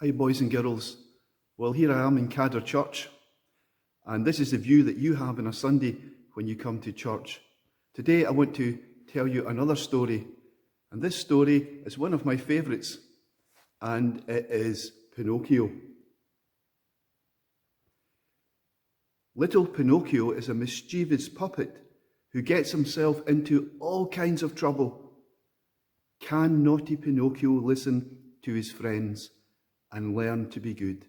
Hi, boys and girls. Well, here I am in Cadder Church, and this is the view that you have on a Sunday when you come to church. Today I want to tell you another story, and this story is one of my favourites, and it is Pinocchio. Little Pinocchio is a mischievous puppet who gets himself into all kinds of trouble. Can naughty Pinocchio listen to his friends and learn to be good?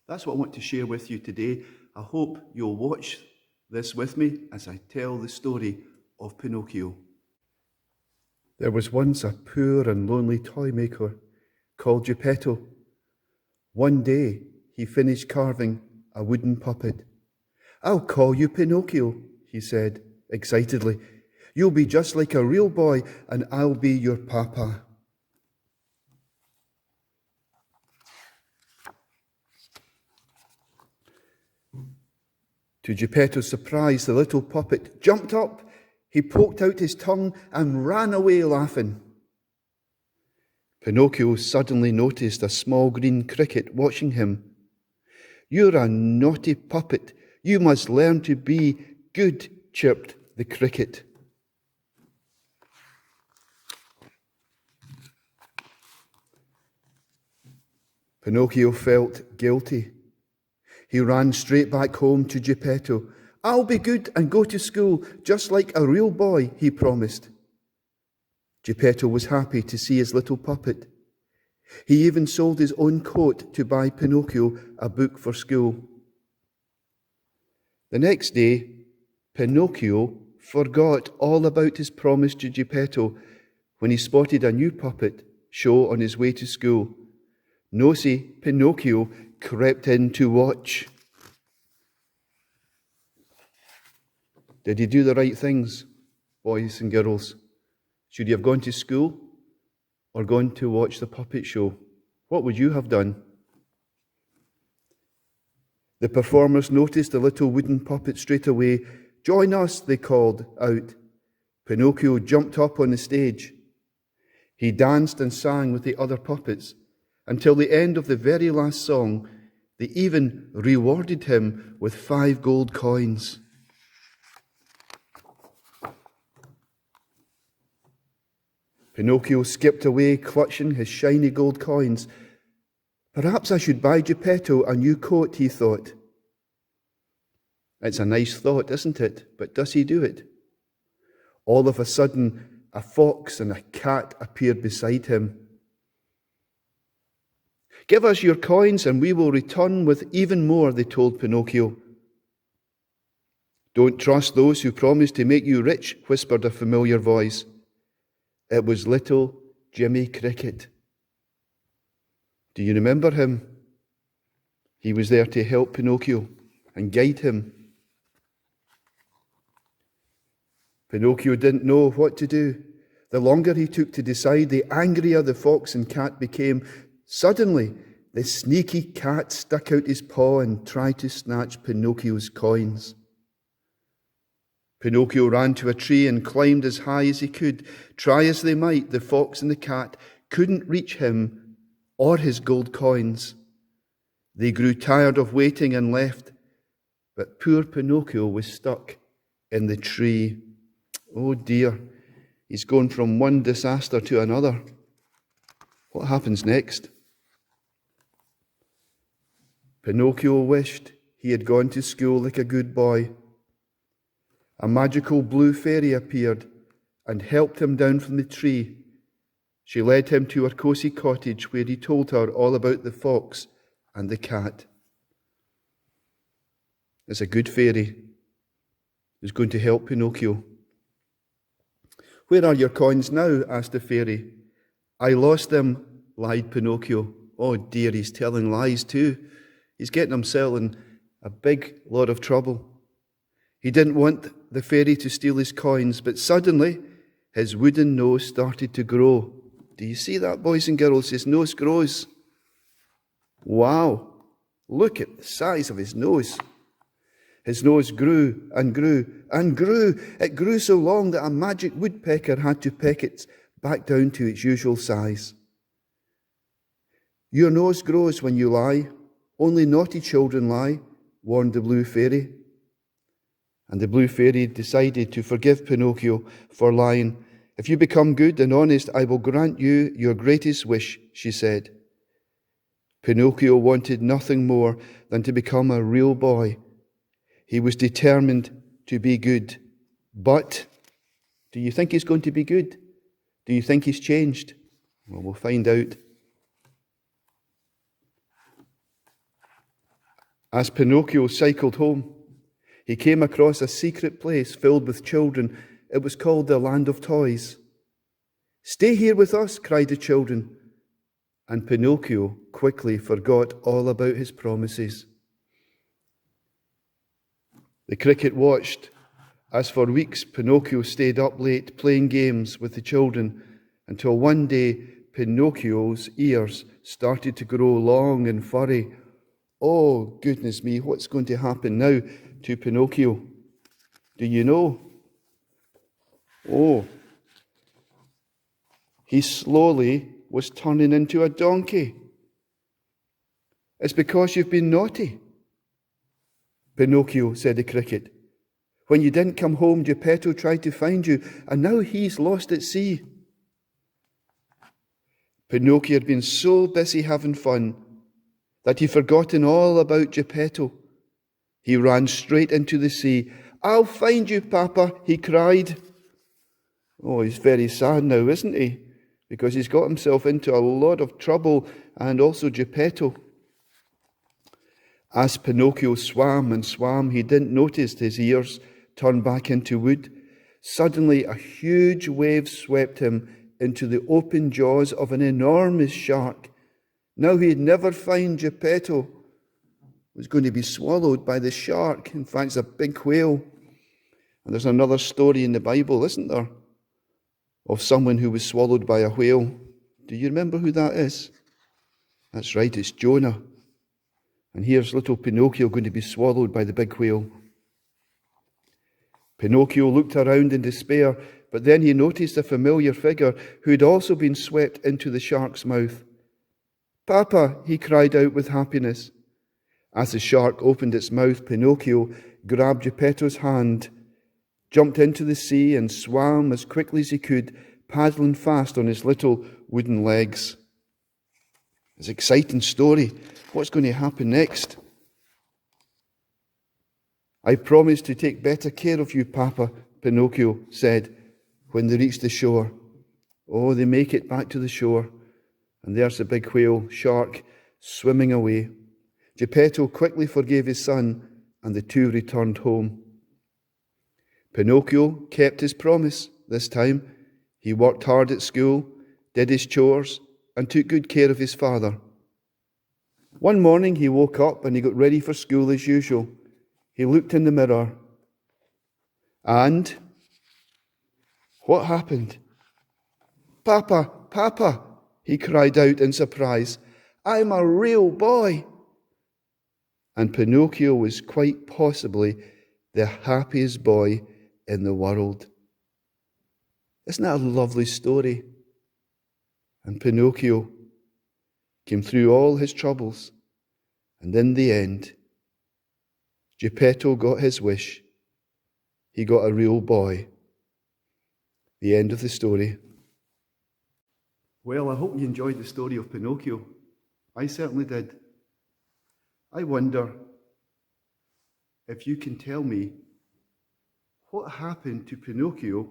That's what I want to share with you today. I hope you'll watch this with me as I tell the story of Pinocchio. There was once a poor and lonely toy maker called Geppetto. One day he finished carving a wooden puppet. "I'll call you Pinocchio," he said excitedly. "You'll be just like a real boy and I'll be your papa." To Geppetto's surprise, the little puppet jumped up, he poked out his tongue and ran away laughing. Pinocchio suddenly noticed a small green cricket watching him. "You're a naughty puppet. You must learn to be good," chirped the cricket. Pinocchio felt guilty. He ran straight back home to Geppetto. "I'll be good and go to school just like a real boy," he promised. Geppetto was happy to see his little puppet. He even sold his own coat to buy Pinocchio a book for school. The next day, Pinocchio forgot all about his promise to Geppetto when he spotted a new puppet show on his way to school. Nosy Pinocchio crept in to watch. Did he do the right things, boys and girls? Should he have gone to school or gone to watch the puppet show? What would you have done? The performers noticed the little wooden puppet straight away. "Join us," they called out. Pinocchio jumped up on the stage. He danced and sang with the other puppets until the end of the very last song. They even rewarded him with 5 gold coins. Pinocchio skipped away, clutching his shiny gold coins. "Perhaps I should buy Geppetto a new coat," he thought. It's a nice thought, isn't it? But does he do it? All of a sudden, a fox and a cat appeared beside him. "Give us your coins and we will return with even more," they told Pinocchio. "Don't trust those who promise to make you rich," whispered a familiar voice. It was little Jimmy Cricket. Do you remember him? He was there to help Pinocchio and guide him. Pinocchio didn't know what to do. The longer he took to decide, the angrier the fox and cat became. Suddenly, the sneaky cat stuck out his paw and tried to snatch Pinocchio's coins. Pinocchio ran to a tree and climbed as high as he could. Try as they might, the fox and the cat couldn't reach him or his gold coins. They grew tired of waiting and left, but poor Pinocchio was stuck in the tree. Oh dear, he's gone from one disaster to another. What happens next? Pinocchio wished he had gone to school like a good boy. A magical blue fairy appeared and helped him down from the tree. She led him to her cosy cottage where he told her all about the fox and the cat. It's a good fairy who's going to help Pinocchio. "Where are your coins now?" asked the fairy. "I lost them," lied Pinocchio. Oh dear, he's telling lies too. He's getting himself in a big lot of trouble. He didn't want the fairy to steal his coins, but suddenly his wooden nose started to grow. Do you see that, boys and girls? His nose grows. Wow, look at the size of his nose. His nose grew and grew and grew. It grew so long that a magic woodpecker had to peck it back down to its usual size. Your nose grows when you lie. Only naughty children lie, warned the blue fairy. And the blue fairy decided to forgive Pinocchio for lying. If you become good and honest, I will grant you your greatest wish, she said. Pinocchio wanted nothing more than to become a real boy. He was determined to be good. But do you think he's going to be good? Do you think he's changed? Well, we'll find out. As Pinocchio cycled home, he came across a secret place filled with children. It was called the Land of Toys. Stay here with us, cried the children. And Pinocchio quickly forgot all about his promises. The cricket watched as for weeks Pinocchio stayed up late playing games with the children until one day Pinocchio's ears started to grow long and furry. Oh, goodness me, what's going to happen now to Pinocchio? Do you know? Oh, he slowly was turning into a donkey. It's because you've been naughty. Pinocchio, said the cricket. When you didn't come home, Geppetto tried to find you, and now he's lost at sea. Pinocchio had been so busy having fun that he'd forgotten all about Geppetto. He ran straight into the sea. I'll find you, Papa, he cried. Oh, he's very sad now, isn't he? Because he's got himself into a lot of trouble, and also Geppetto. As Pinocchio swam and swam, he didn't notice his ears turn back into wood. Suddenly, a huge wave swept him into the open jaws of an enormous shark. Now he'd never find Geppetto. He was going to be swallowed by the shark. In fact, it's a big whale. And there's another story in the Bible, isn't there, of someone who was swallowed by a whale. Do you remember who that is? That's right, it's Jonah. And here's little Pinocchio going to be swallowed by the big whale. Pinocchio looked around in despair, but then he noticed a familiar figure who had also been swept into the shark's mouth. Papa, he cried out with happiness. As the shark opened its mouth, Pinocchio grabbed Geppetto's hand, jumped into the sea, and swam as quickly as he could, paddling fast on his little wooden legs. It's an exciting story. What's going to happen next? I promise to take better care of you, Papa, Pinocchio said when they reached the shore. Oh, they make it back to the shore, and there's the big whale, shark, swimming away. Geppetto quickly forgave his son, and the two returned home. Pinocchio kept his promise this time. He worked hard at school, did his chores, and took good care of his father. One morning he woke up and he got ready for school as usual. He looked in the mirror. And what happened? Papa, Papa, he cried out in surprise. I'm a real boy. And Pinocchio was quite possibly the happiest boy in the world. Isn't that a lovely story? And Pinocchio came through all his troubles, and in the end, Geppetto got his wish. He got a real boy. The end of the story. Well, I hope you enjoyed the story of Pinocchio. I certainly did. I wonder if you can tell me what happened to Pinocchio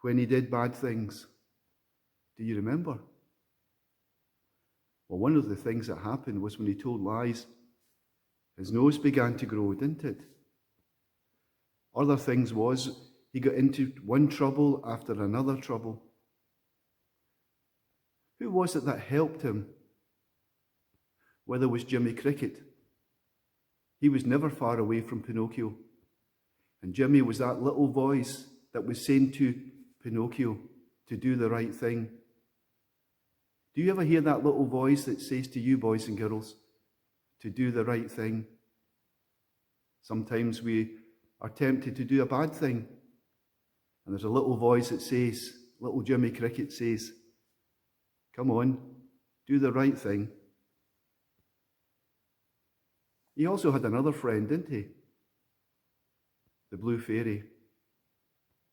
when he did bad things. Do you remember? Well, one of the things that happened was when he told lies, his nose began to grow, didn't it? Other things was he got into one trouble after another trouble. Who was it that helped him? Whether it was Jimmy Cricket. He was never far away from Pinocchio. And Jimmy was that little voice that was saying to Pinocchio to do the right thing. Do you ever hear that little voice that says to you, boys and girls, to do the right thing? Sometimes we are tempted to do a bad thing. And there's a little voice that says, little Jimmy Cricket says, come on, do the right thing. He also had another friend, didn't he? The blue fairy,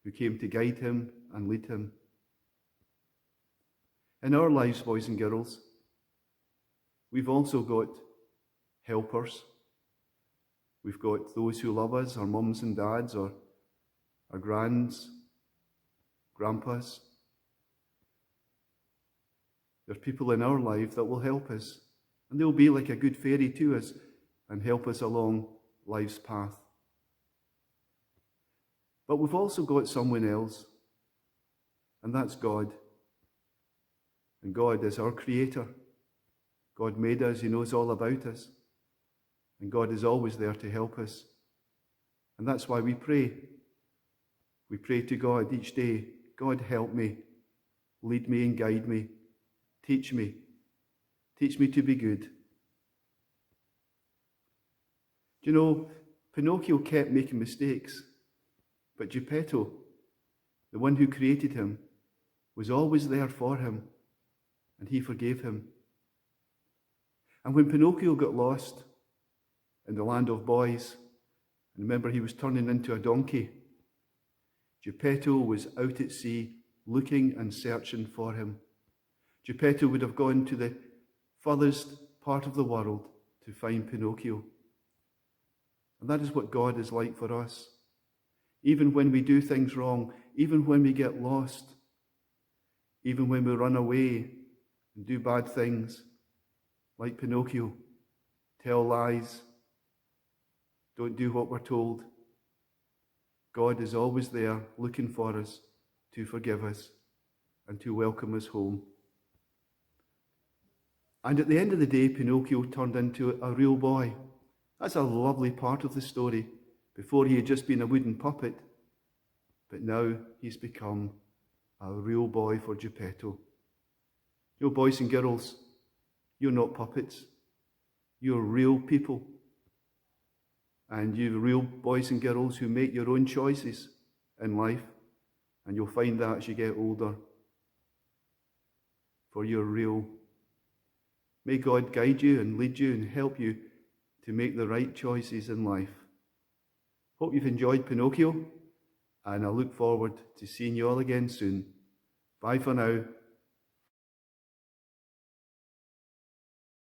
who came to guide him and lead him. In our lives, boys and girls, we've also got helpers. We've got those who love us, our mums and dads, or our grands, grandpas. There are people in our life that will help us, and they'll be like a good fairy to us and help us along life's path. But we've also got someone else, and that's God. And God is our creator. God made us, he knows all about us. And God is always there to help us. And that's why we pray. We pray to God each day, God help me, lead me and guide me, teach me to be good. Do you know, Pinocchio kept making mistakes, but Geppetto, the one who created him, was always there for him, and he forgave him. And when Pinocchio got lost in the land of boys, and remember he was turning into a donkey, Geppetto was out at sea looking and searching for him. Geppetto would have gone to the furthest part of the world to find Pinocchio. And that is what God is like for us. Even when we do things wrong, even when we get lost, even when we run away and do bad things, like Pinocchio, tell lies, don't do what we're told, God is always there looking for us to forgive us and to welcome us home. And at the end of the day, Pinocchio turned into a real boy. That's a lovely part of the story. Before he had just been a wooden puppet, but now he's become a real boy for Geppetto. You know, boys and girls, you're not puppets. You're real people. And you're real boys and girls who make your own choices in life. And you'll find that as you get older. For you're real. May God guide you and lead you and help you to make the right choices in life. Hope you've enjoyed Pinocchio, and I look forward to seeing you all again soon. Bye for now.